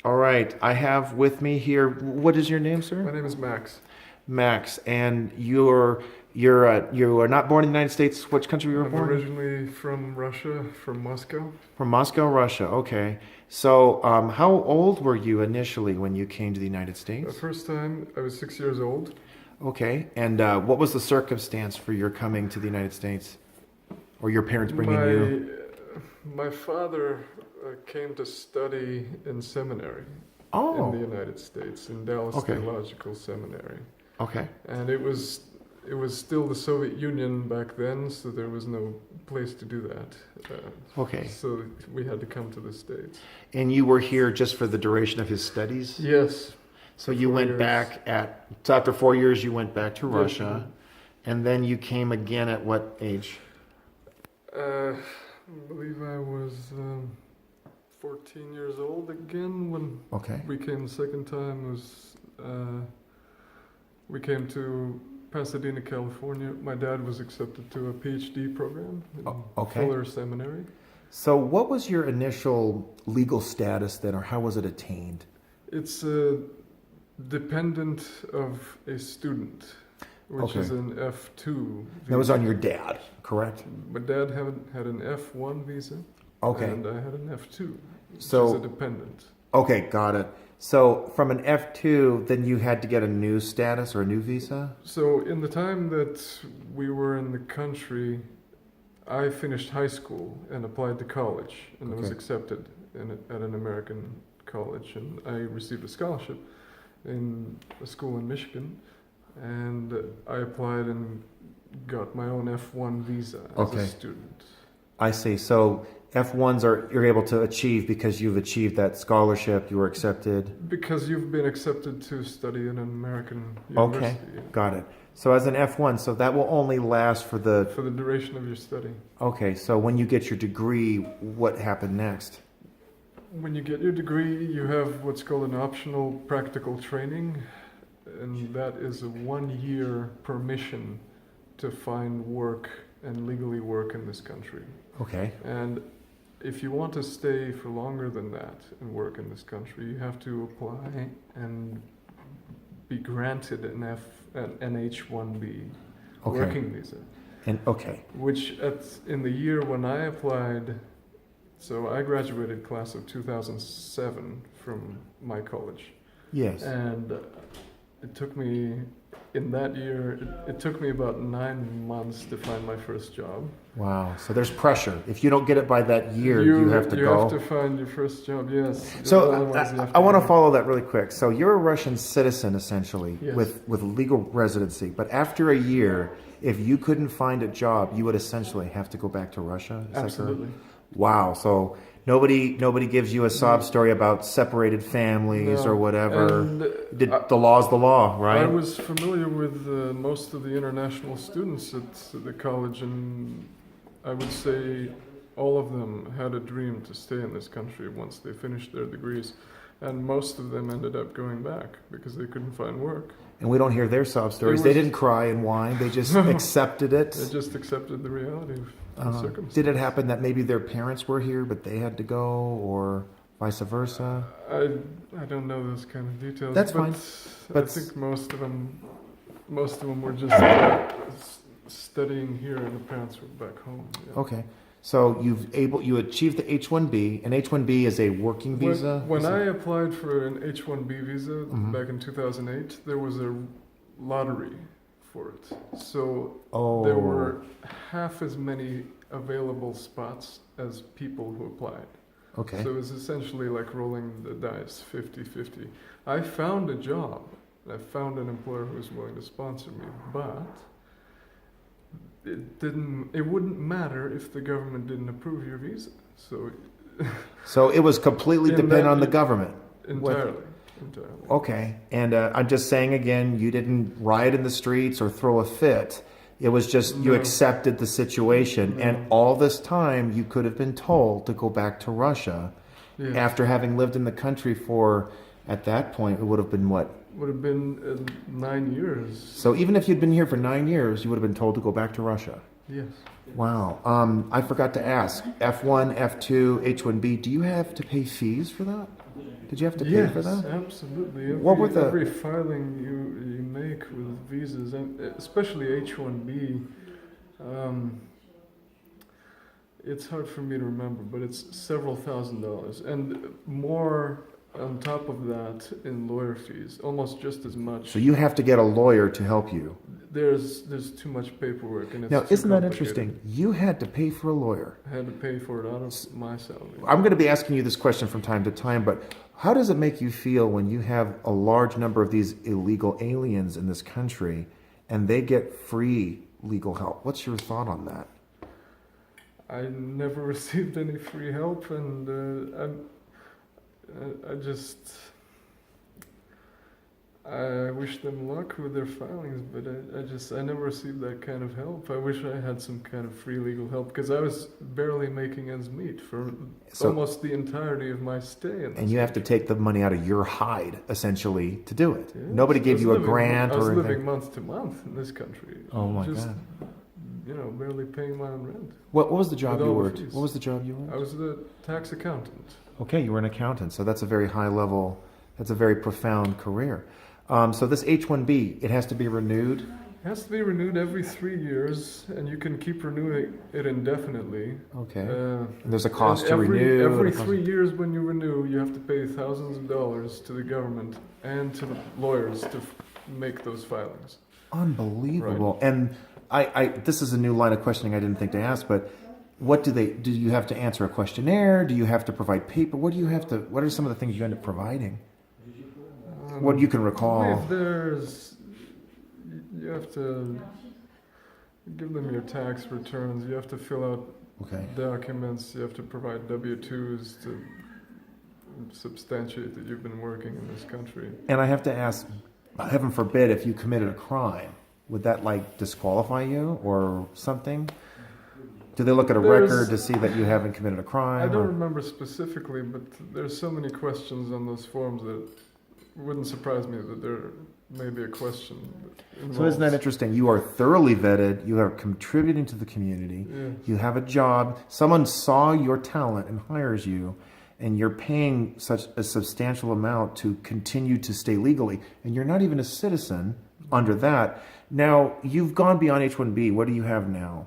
All right. I have with me here. What is your name, sir? My name is Max. Max. And you are not born in the United States. Which country you were I'm born? originally from Russia, from Moscow. From Moscow, Russia. Okay. So, how old were you initially when you came to the United The States? first time I was 6 years old. Okay. And what was the circumstance for your coming to the United States, or your parents bringing you? My father came to study in seminary in the Oh. United States, in Dallas Okay. Theological Seminary. Okay. And it was still the Soviet Union back then, so there was no place to do that. Okay. So we had to come to the States. And you were here just for the duration of his studies? Yes. So you 4 went years. so after 4 years, you went back to Yeah. Russia, and then you came again at what age? I believe I was 14 years old again when Okay. we came the second time. We came to Pasadena, California. My dad was accepted to a PhD program in Okay. Fuller Seminary. So what was your initial legal status then, or how was it attained? It's dependent of a student, which Okay. is an F2 visa. That was on your dad, correct? My dad had an F1 visa, Okay. and I had an F2, which So- is a dependent. Okay, got it. So from an F2, then you had to get a new status or a new visa? So in the time that we were in the country, I finished high school and applied to college, and I was Okay. accepted at an American college, and I received a scholarship in a school in Michigan, and I applied and got my own F1 visa as Okay. a student. I see. So F1s you're able to achieve because you've achieved that scholarship, you were accepted. Because you've been accepted to study in an American Okay, university got it. So as an F1, so that will only last for the... for the duration of your study. Okay, so when you get your degree, what happened next? When you get your degree, you have what's called an optional practical training, and that is a 1 year permission to find work and legally work in this country. Okay, And if you want to stay for longer than that and work in this country, you have to apply and be granted an H-1B okay, working visa, and okay, which in the year when I applied, so I graduated class of 2007 from my college. yes. And it took me, in that year, it took me about 9 months to find my first job. Wow, so there's pressure. If you don't get it by that year, you have to You go. have to find your first job, yes. So Otherwise you have I want to go. follow that really quick. So you're a Russian citizen essentially Yes. with legal residency, but after a year, if you couldn't find a job, you would essentially have to go back to Russia. Is that correct? Absolutely. Wow. So nobody gives you a sob story about separated families No. or whatever. And The law's the law, right? I was familiar with most of the international students at the college, and I would say all of them had a dream to stay in this country once they finished their degrees, and most of them ended up going back because they couldn't find work. And we don't hear their sob stories. It They was- didn't cry and whine. They just accepted it. They just accepted the reality of the circumstances. Did it happen that maybe their parents were here, but they had to go, or vice versa? I don't know those kind of details. That's but fine. I But- think most of them were just studying here, and the parents were back home. Yeah. Okay. So you achieved the H-1B, and H-1B is a working visa? When Is it- I applied for an H-1B visa Mhm. back in 2008, there was a lottery for it. So Oh. there were half as many available spots as people who applied. Okay. So it was essentially like rolling the dice, 50-50. I found a job. I found an employer who was willing to sponsor me, but it wouldn't matter if the government didn't approve your visa. So So it was completely In dependent that- on the government? entirely. Okay. And I'm just saying again, you didn't riot in the streets or throw a fit. It was just you No. accepted the situation, No. and all this time you could have been told to go back to Russia Yeah. after having lived in the country for, at that point, it would have been what? Would have been 9 years. So even if you'd been here for 9 years, you would have been told to go back to Russia. Yes. Wow. I forgot to ask. F1, F2, H1B, do you have to pay fees for that? Did you have to pay Yes, for that? absolutely. What were the- every filing you make with visas, and especially H-1B, it's hard for me to remember, but it's several $1,000s, and more on top of that in lawyer fees, almost just as much. So you have to get a lawyer to help you. There's too much paperwork, and it's Now, too isn't that complicated. interesting? You had to pay for a lawyer. I had to pay for it out of my salary. I'm going to be asking you this question from time to time, but how does it make you feel when you have a large number of these illegal aliens in this country and they get free legal help? What's your thought on that? I never received any free help, and I wish them luck with their filings, but I never received that kind of help. I wish I had some kind of free legal help, because I was barely making ends meet for almost the entirety of my stay in this. And you have to take the money out of your hide, essentially, to do it. Yeah, Nobody I gave was you a living- grant I was or living anything. month to month in this country. Oh my Just, God. barely paying my own rent. What was the job With you all the worked? fees. What was the job you I worked? was the tax accountant. Okay, you were an accountant, so that's a very high level, that's a very profound career. So this H-1B, it has to be renewed? It has to be renewed every 3 years, and you can keep renewing it indefinitely. Okay. Uh, And there's a cost and to renew? Every and a cost- 3 years when you renew, you have to pay thousands of dollars to the government and to the lawyers to make those filings. Unbelievable. And this is a new line of questioning I didn't think to ask, but what do you have to answer a questionnaire? Do you have to provide paper? What are some of the things you end up providing? What you can I recall? believe you have to give them your tax returns, you have to fill out Okay. documents, you have to provide W-2s to substantiate that you've been working in this country. And I have to ask, heaven forbid, if you committed a crime, would that disqualify you or something? Do they look at a There's- record to see that you haven't committed a crime? I don't or- remember specifically, but there's so many questions on those forms that it wouldn't surprise me that there may be a question. So isn't that interesting? You are thoroughly vetted. You are contributing to the community. Yeah. You have a job. Someone saw your talent and hires you, and you're paying such a substantial amount to continue to stay legally. And you're not even a citizen under that. Now, you've gone beyond H-1B. What do you have now?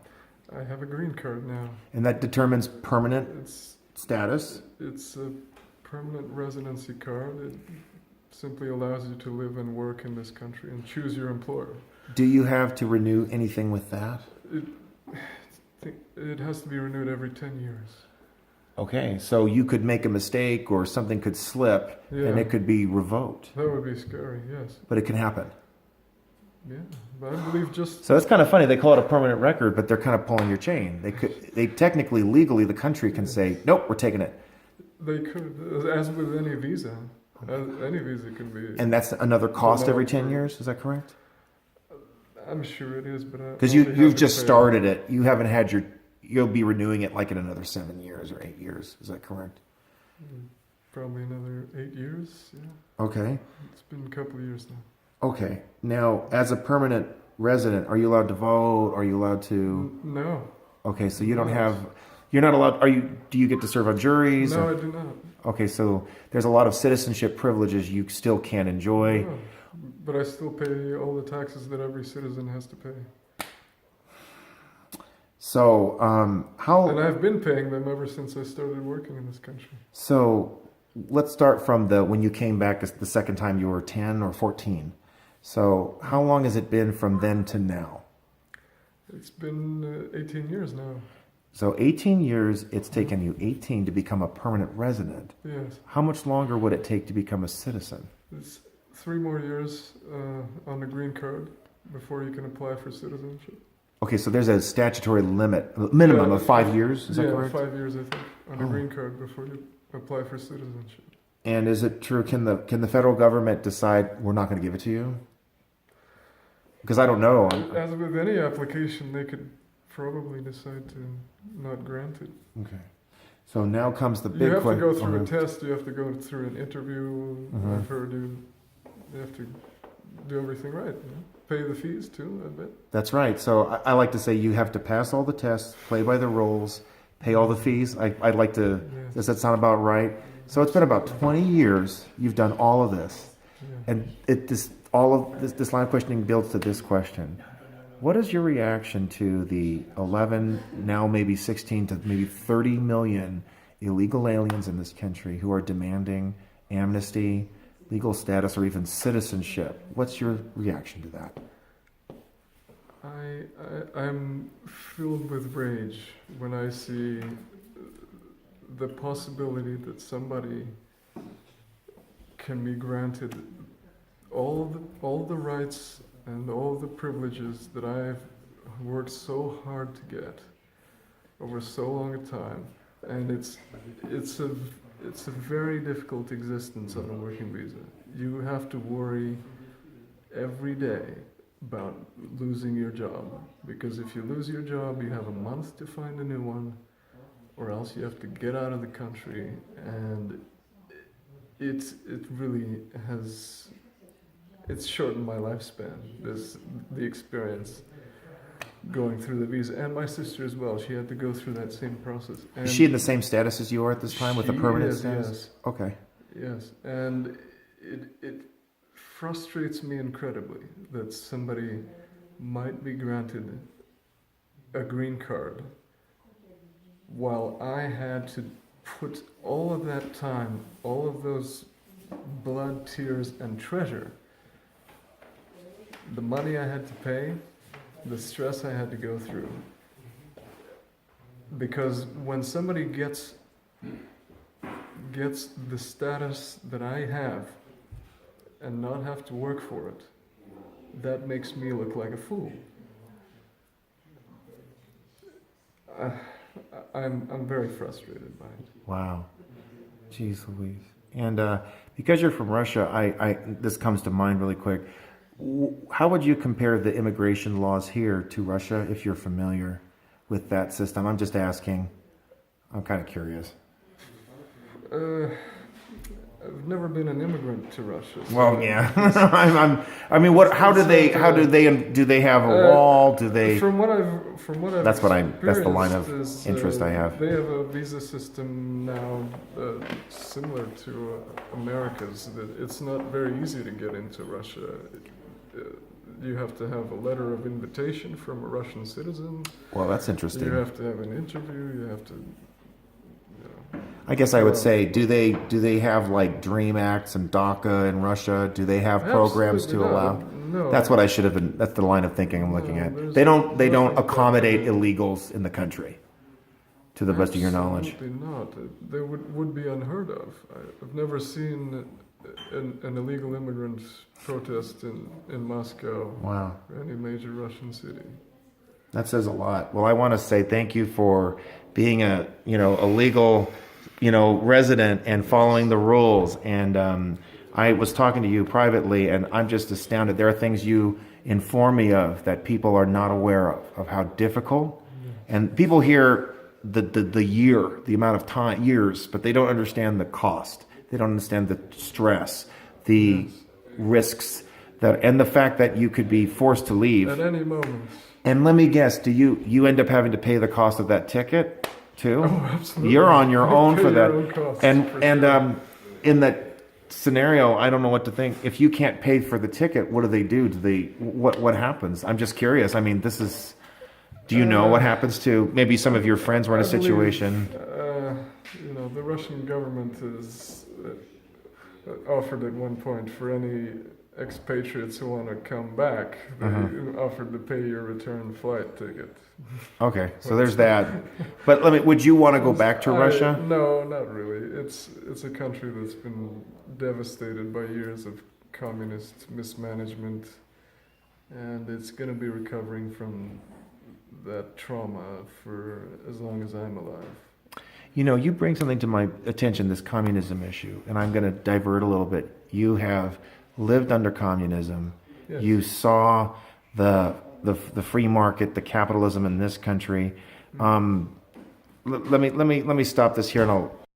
I have a green card now. And that determines permanent It's status? it's a permanent residency card. It simply allows you to live and work in this country and choose your employer. Do you have to renew anything with that? It has to be renewed every 10 years. Okay, so you could make a mistake or something could slip and Yeah. it could be revoked. That would be scary, yes. But it can happen. Yeah, but I believe just So it's kind of funny. They call it a permanent record, but they're kind of pulling your chain. They technically, legally, the country can say, nope, we're taking it. they could, as with any visa. Any visa can be. And that's another cost every 10 Developed. years. Is that correct? I'm sure it is, but Because you've just started it. You haven't had you'll be renewing it like in another 7 years or 8 years. Is that correct? Probably another 8 years. Yeah, Okay. it's been a couple of years now. Okay. Now, as a permanent resident, are you allowed to vote? Are you allowed to? No, Okay, so you don't have. You're not allowed. Do you get to serve on juries? no, or- I do not. Okay, so there's a lot of citizenship privileges you still can't enjoy. No. But I still pay all the taxes that every citizen has to pay, So, and how? I've been paying them ever since I started working in this country. So, let's start from when you came back the second time you were 10 or 14. So, how long has it been from then to now? It's been 18 years now. So, 18 years. It's taken you 18 to become a permanent resident. Yes, How much longer would it take to become a citizen? it's 3 more years on the green card before you can apply for citizenship. Okay, so there's a statutory minimum Yeah, of 5 years. Is that yeah, correct? 5 years I think on a Oh. green card before you apply for citizenship. And is it true? Can the federal government decide we're not going to give it to you? Because I don't know. As with any application, they could probably decide to not grant it. Okay. So now comes the big You have to go question. through a test. You have to go through an interview. Mhm. I've heard you have to do everything right. You know? Pay the fees too, I bet. That's right. So I like to say you have to pass all the tests, play by the rules, pay all the fees. I'd like to. Yeah. Does that sound about right? So it's been about 20 years you've done all of this. Yeah. And this line of questioning builds to this question. What is your reaction to the 11, now maybe 16 to maybe 30 million illegal aliens in this country who are demanding amnesty, legal status, or even citizenship? What's your reaction to that? I'm filled with rage when I see the possibility that somebody can be granted all the rights and all the privileges that I've worked so hard to get over so long a time, and it's a very difficult existence on a working visa. You have to worry every day about losing your job, because if you lose your job, you have a month to find a new one, or else you have to get out of the country, and it really has. It's shortened my lifespan, the experience going through the visa. And my sister as well, she had to go through that same process. And is she in the same status as you are at this time with a permanent status? Yes. Okay. Yes, and it frustrates me incredibly that somebody might be granted a green card while I had to put all of that time, all of those blood, tears, and treasure, the money I had to pay, the stress I had to go through. Because when somebody gets the status that I have and not have to work for it, that makes me look like a fool. I'm very frustrated by it. Wow. Jeez Louise. And because you're from Russia, I this comes to mind really quick. How would you compare the immigration laws here to Russia if you're familiar with that system? I'm just asking. I'm kind of curious. I've never been an immigrant to Russia. So Well, yeah. I mean, what? How do they? Do they have a wall? Do they? From what I've That's the line of experienced is, interest I have. They have a visa system now similar to America's. That it's not very easy to get into Russia. You have to have a letter of invitation from a Russian citizen. Well, that's interesting. You have to have an interview. You have to. I guess I would say, do they have like Dream Acts and DACA in Russia? Do they have programs to allow? No. That's what I should have been. That's the line of thinking I'm looking at. there's They don't nothing accommodate like that. illegals in the country, to the best of your knowledge. Absolutely not. They would be unheard of. I've never seen an illegal immigrant protest in Moscow Wow. or any major Russian city. That says a lot. Well, I want to say thank you for being a legal, resident and following the rules. And I was talking to you privately, and I'm just astounded. There are things you inform me of that people are not aware of how difficult. And people hear the amount of time, years, but they don't understand the cost. They don't understand the stress, the risks, and the fact that you could be forced to leave. At any moment. And let me guess, do you end up having to pay the cost of that ticket too? Oh, absolutely. You're on your own Pay for that. your own costs, and for and sure. In that scenario, I don't know what to think. If you can't pay for the ticket, what do they do? What happens? I'm just curious. I mean, do you know what happens to maybe some of your friends were in a I believe, situation? The Russian government is offered at one point for any expatriates who want to come back, they offered to pay your return flight ticket. Okay, so there's that. But would you want to go back to Russia? No, not really. It's a country that's been devastated by years of communist mismanagement, and it's going to be recovering from that trauma for as long as I'm alive. You bring something to my attention, this communism issue, and I'm going to divert a little bit. You have lived under communism. Yes. You saw the free market, the capitalism in this country. Let me stop this here, and